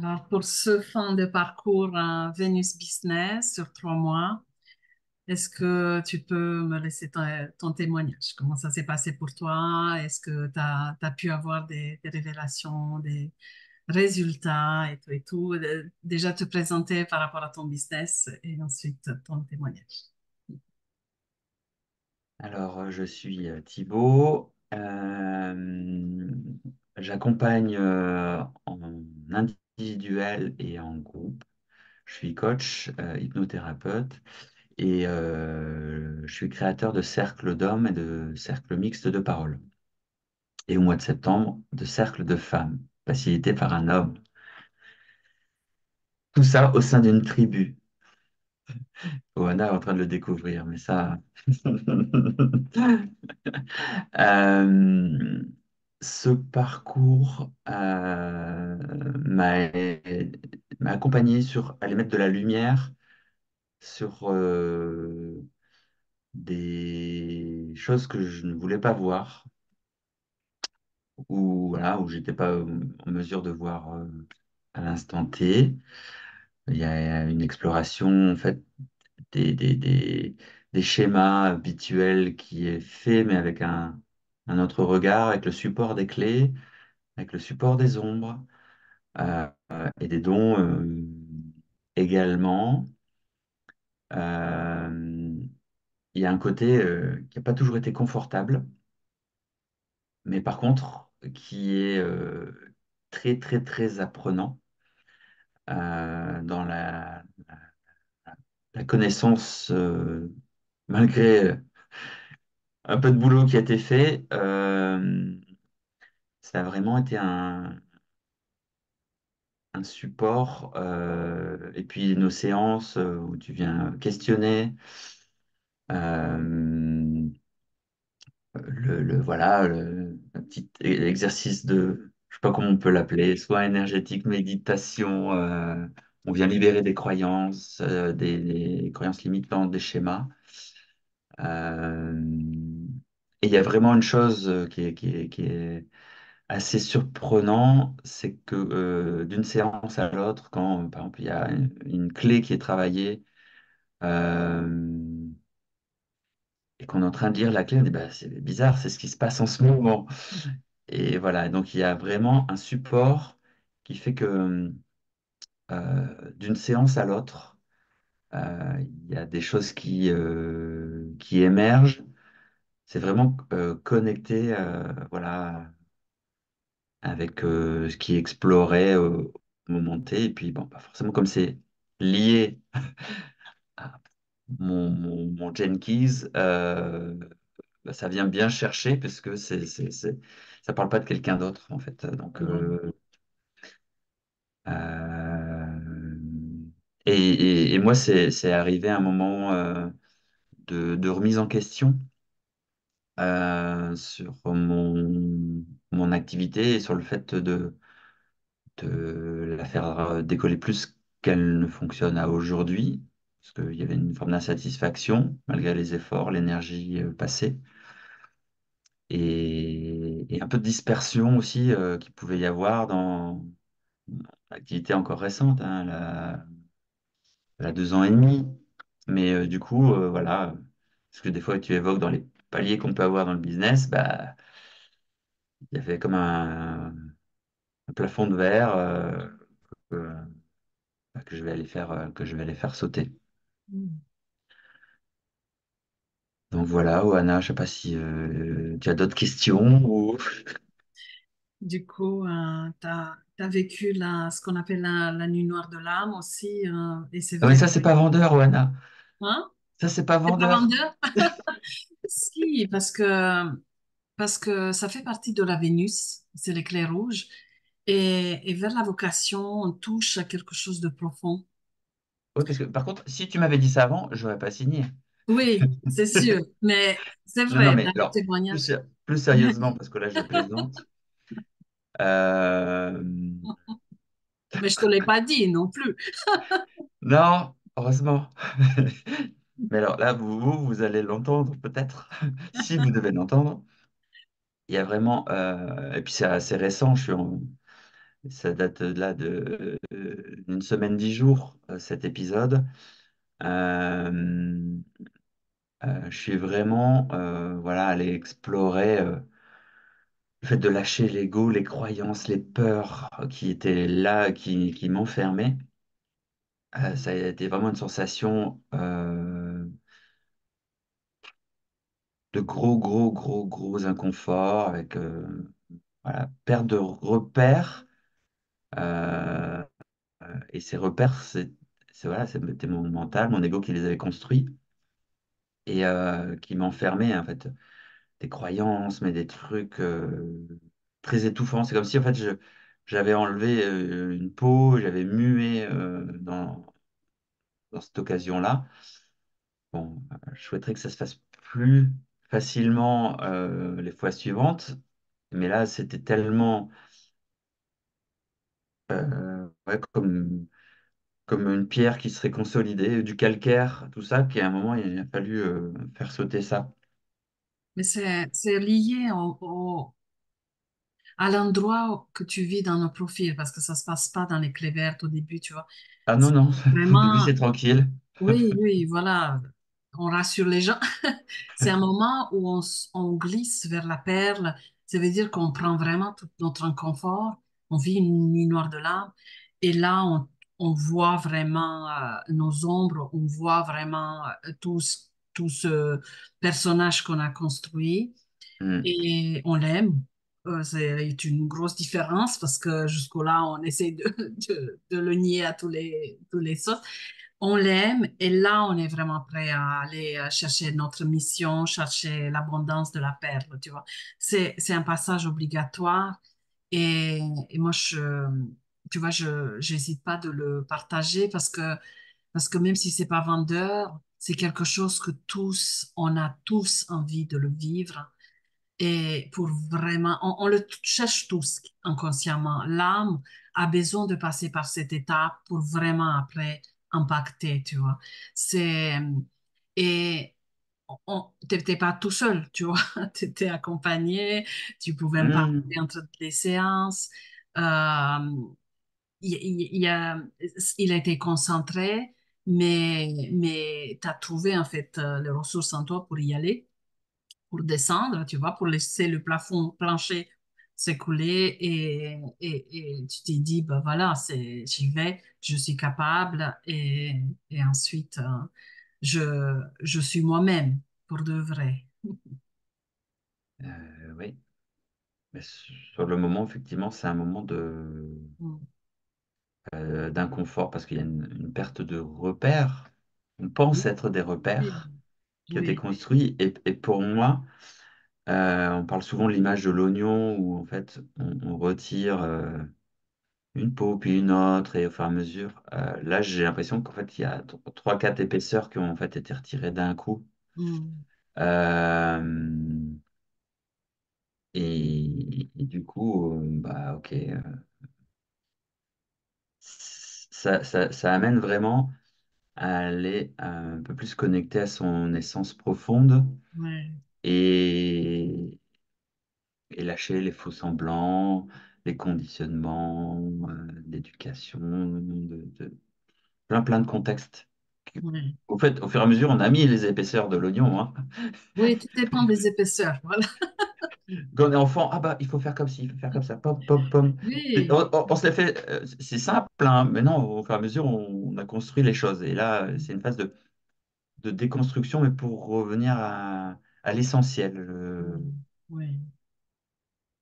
Alors, pour ce fin de parcours Venus Business sur 3 mois, est-ce que tu peux me laisser ton témoignage? Comment ça s'est passé pour toi? Est-ce que tu as pu avoir des révélations, des résultats et tout et tout? Déjà te présenter par rapport à ton business et ensuite ton témoignage. Alors, je suis Thibaut. J'accompagne en individuel et en groupe. Je suis coach, hypnothérapeute et je suis créateur de cercles d'hommes et de cercles mixtes de parole. Et au mois de septembre, de cercles de femmes, facilités par un homme. Tout ça au sein d'une tribu. Oana est en train de le découvrir, mais ça. Euh, Ce parcours m'a accompagné sur aller mettre de la lumière sur des choses que je ne voulais pas voir ou voilà, où j'étais pas en mesure de voir à l'instant T. Il y a une exploration en fait des, des, des, des schémas habituels qui est fait, mais avec un autre regard, avec le support des clés, avec le support des ombres et des dons également. Euh, il y a un côté qui n'a pas toujours été confortable, mais par contre qui est très, très, très apprenant dans la connaissance, malgré un peu de boulot qui a été fait. Ça a vraiment été un support. Et puis nos séances où tu viens questionner. euh, voilà, un petit exercice de, je sais pas comment on peut l'appeler, soit énergétique, méditation. On vient libérer des croyances, des croyances limitantes, des schémas. Euh, et il y a vraiment une chose qui est assez surprenant, c'est que d'une séance à l'autre, quand par exemple il y a une clé qui est travaillée et qu'on est en train de lire la clé, on dit bah, c'est bizarre, c'est ce qui se passe en ce moment. Et voilà, donc il y a vraiment un support qui fait que d'une séance à l'autre, il y a des choses qui émergent. C'est vraiment connecté voilà, avec ce qui est exploré au moment T. Et puis, bon, pas forcément comme c'est lié à mon Jenkins, bah, ça vient bien chercher parce que ça parle pas de quelqu'un d'autre, en fait. Donc, Mhm. euh, et moi, c'est arrivé à un moment de remise en question sur mon activité et sur le fait de la faire décoller plus qu'elle ne fonctionne à aujourd'hui, parce qu'il y avait une forme d'insatisfaction malgré les efforts, l'énergie passée, et un peu de dispersion aussi qu'il pouvait y avoir dans l'activité encore récente, hein, elle a 2 ans et demi. Mais du coup, voilà, parce que des fois tu évoques dans les paliers qu'on peut avoir dans le business, bah, il y avait comme un plafond de verre que, que je vais aller faire, que je vais aller faire sauter. Mhm. Donc voilà, Oana, je sais pas si tu as d'autres questions ou... Du coup, tu as vécu ce qu'on appelle la nuit noire de l'âme aussi. Et c'est Ah, mais vrai ça, que... c'est pas vendeur, Oana. Hein? Ça, c'est pas C'est pas vendeur. vendeur? Si, parce que ça fait partie de la Vénus, c'est l'éclair rouge. Et vers la vocation, on touche à quelque chose de profond. Oui, parce que par contre, si tu m'avais dit ça avant, j'aurais pas signé. Oui, c'est sûr. Mais c'est Non, non, vrai, mais dans le alors, témoignage. plus sérieusement, parce que là, je plaisante. Euh, Mais je te l'ai pas dit non plus. Non, heureusement. Mais alors là, vous allez l'entendre peut-être, si vous devez l'entendre. Il y a vraiment, et puis c'est assez récent, Ça date là d'une semaine, 10 jours, cet épisode. Euh, je suis vraiment voilà, allé explorer le fait de lâcher l'ego, les croyances, les peurs qui étaient là, qui m'enfermaient. Ça a été vraiment une sensation de gros inconfort avec voilà, perte de repères. euh, et ces repères, voilà, c'était mon mental, mon ego qui les avait construits et qui m'enfermait en fait. Des croyances, mais des trucs très étouffants. C'est comme si en fait j'avais enlevé une peau, j'avais mué dans cette occasion-là. Bon, je souhaiterais que ça se fasse plus facilement les fois suivantes, mais là c'était tellement ouais, comme une pierre qui serait consolidée, du calcaire, tout ça, qu'à un moment il a fallu faire sauter ça. Mais c'est lié à l'endroit que tu vis dans nos profils, parce que ça se passe pas dans les clés vertes au début, tu vois. Ah non, C'est non, au début vraiment, c'est tranquille. oui, oui, voilà, on rassure les gens. C'est un moment où on glisse vers la perle. Ça veut dire qu'on prend vraiment tout notre inconfort. On vit une nuit noire de l'âme. Et là, on voit vraiment nos ombres. On voit vraiment tout ce personnage qu'on a construit. Hmm. Et on l'aime. C'est une grosse différence parce que jusqu'au-là, on essaie de le nier à tous les sauces. On l'aime et là, on est vraiment prêt à aller chercher notre mission, chercher l'abondance de la perle, tu vois. C'est un passage obligatoire et moi, tu vois, j'hésite pas de le partager parce que même si c'est pas vendeur, c'est quelque chose que tous, on a tous envie de le vivre et pour vraiment, on le cherche tous inconsciemment. L'âme a besoin de passer par cette étape pour vraiment après impacter, tu vois. C'est, et t'étais pas tout seul, tu vois. T'étais accompagné, tu pouvais me parler Hmm. entre les séances. Euh, il a été concentré, mais tu as trouvé en fait les ressources en toi pour y aller pour descendre, tu vois, pour laisser le plafond plancher s'écouler et tu t'es dit, bah voilà, j'y vais, je suis capable et ensuite, je suis moi-même pour de vrai. Oui. Mais sur le moment, effectivement, c'est un moment Mm. d'inconfort parce qu'il y a une perte de repères. On pense Oui, être des repères qui ont été oui, construits. Et pour moi, on parle souvent de l'image de l'oignon où en fait on retire une peau puis une autre et au fur et à mesure. Là, j'ai l'impression qu'en fait il y a trois, quatre épaisseurs qui ont en fait été retirées d'un coup. mm, Euh, et du coup, bah ok, ça amène vraiment à aller un peu plus connecté à son essence profonde ouais, et, et lâcher les faux semblants, les conditionnements, d'éducation, plein de contextes. ouais. Au fait, au fur et à mesure, on a mis les épaisseurs de l'oignon, hein. Oui, tout dépend des épaisseurs, voilà. Quand on est enfant, ah bah, il faut faire comme ci, il faut faire comme ça, pom, pom, pom. Oui, On se les fait, c'est simple, hein, mais non, au fur et à mesure, on a construit les choses. Et là, c'est une phase de déconstruction, mais pour revenir à l'essentiel. oui,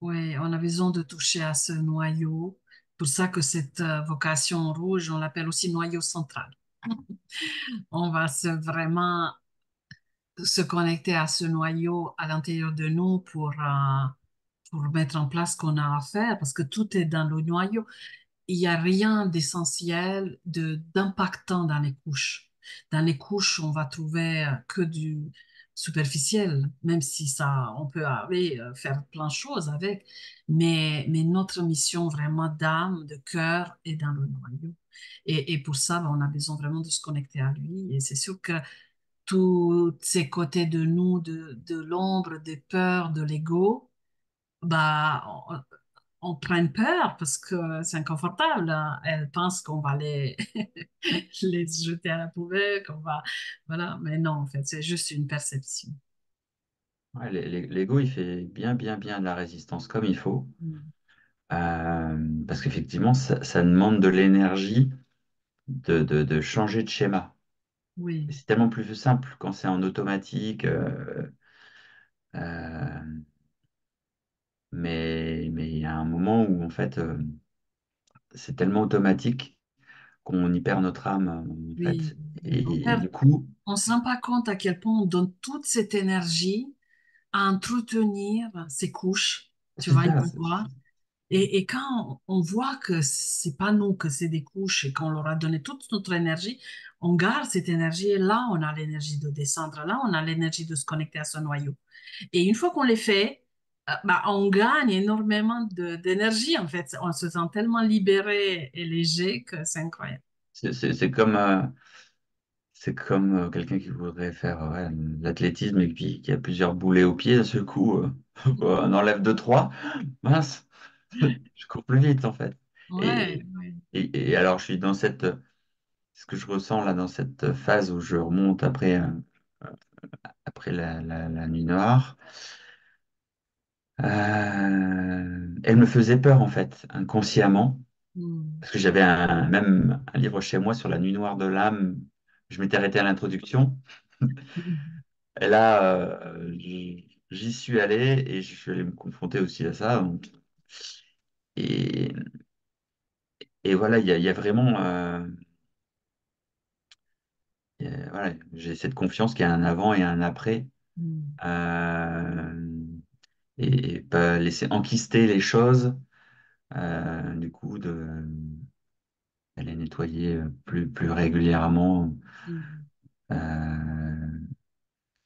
oui, on a besoin de toucher à ce noyau. Pour ça que cette vocation rouge, on l'appelle aussi noyau central. On va vraiment se connecter à ce noyau à l'intérieur de nous pour mettre en place ce qu'on a à faire, parce que tout est dans le noyau. Il n'y a rien d'essentiel, d'impactant dans les couches. Dans les couches, on va trouver que du superficiel, même si ça, on peut aller faire plein de choses avec, mais notre mission vraiment d'âme, de cœur est dans le noyau. Et pour ça, ben, on a besoin vraiment de se connecter à lui. Et c'est sûr que tous ces côtés de nous, de l'ombre, des peurs, de l'ego, bah, on prenne peur parce que c'est inconfortable, hein. Elles pensent qu'on va les, les jeter à la poubelle, qu'on va, voilà. Mais non, en fait, c'est juste une perception. Ouais, l'ego, il fait bien, bien, bien de la résistance comme il faut. Mm. Parce qu'effectivement, ça demande de l'énergie de changer de schéma. Oui, Et c'est tellement plus simple quand c'est en automatique. Euh, mais il y a un moment où, en fait, c'est tellement automatique qu'on y perd notre âme, en oui, fait. oui. Et du coup, On se rend pas compte à quel point on donne toute cette énergie à entretenir ces couches, tu c'est vois, ça. ivoires. Et quand on voit que c'est pas nous, que c'est des couches et qu'on leur a donné toute notre énergie, on garde cette énergie et là, on a l'énergie de descendre, là, on a l'énergie de se connecter à ce noyau. Et une fois qu'on les fait, bah, on gagne énormément d'énergie, en fait. On se sent tellement libéré et léger que c'est incroyable. C'est comme, quelqu'un qui voudrait faire ouais, de l'athlétisme et puis qui a plusieurs boulets aux pieds. D'un seul coup, on enlève deux, trois. Mince, je cours plus vite, en fait. Ouais, Et, ouais. et alors, je suis dans ce que je ressens là, dans cette phase où je remonte après la nuit noire. Elle me faisait peur, en fait, inconsciemment, Hmm. parce que j'avais même un livre chez moi sur la nuit noire de l'âme. Je m'étais arrêté à l'introduction. Et là, j'y suis allé et je suis allé me confronter aussi à ça. Et, et voilà, il y a vraiment, voilà, j'ai cette confiance qu'il y a un avant et un après. Hmm. Euh, et pas laisser enquister les choses, du coup, d'aller nettoyer plus régulièrement, Hmm. euh,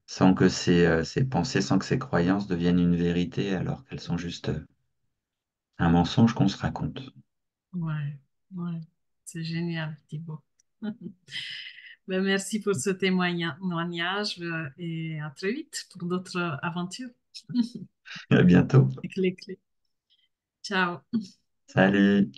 sans que ces pensées, sans que ces croyances deviennent une vérité alors qu'elles sont juste un mensonge qu'on se raconte. Ouais, ouais, c'est génial, Thibaut. Ben, merci pour ce témoignage et à très vite pour d'autres aventures À bientôt. avec les clés. Ciao. Salut.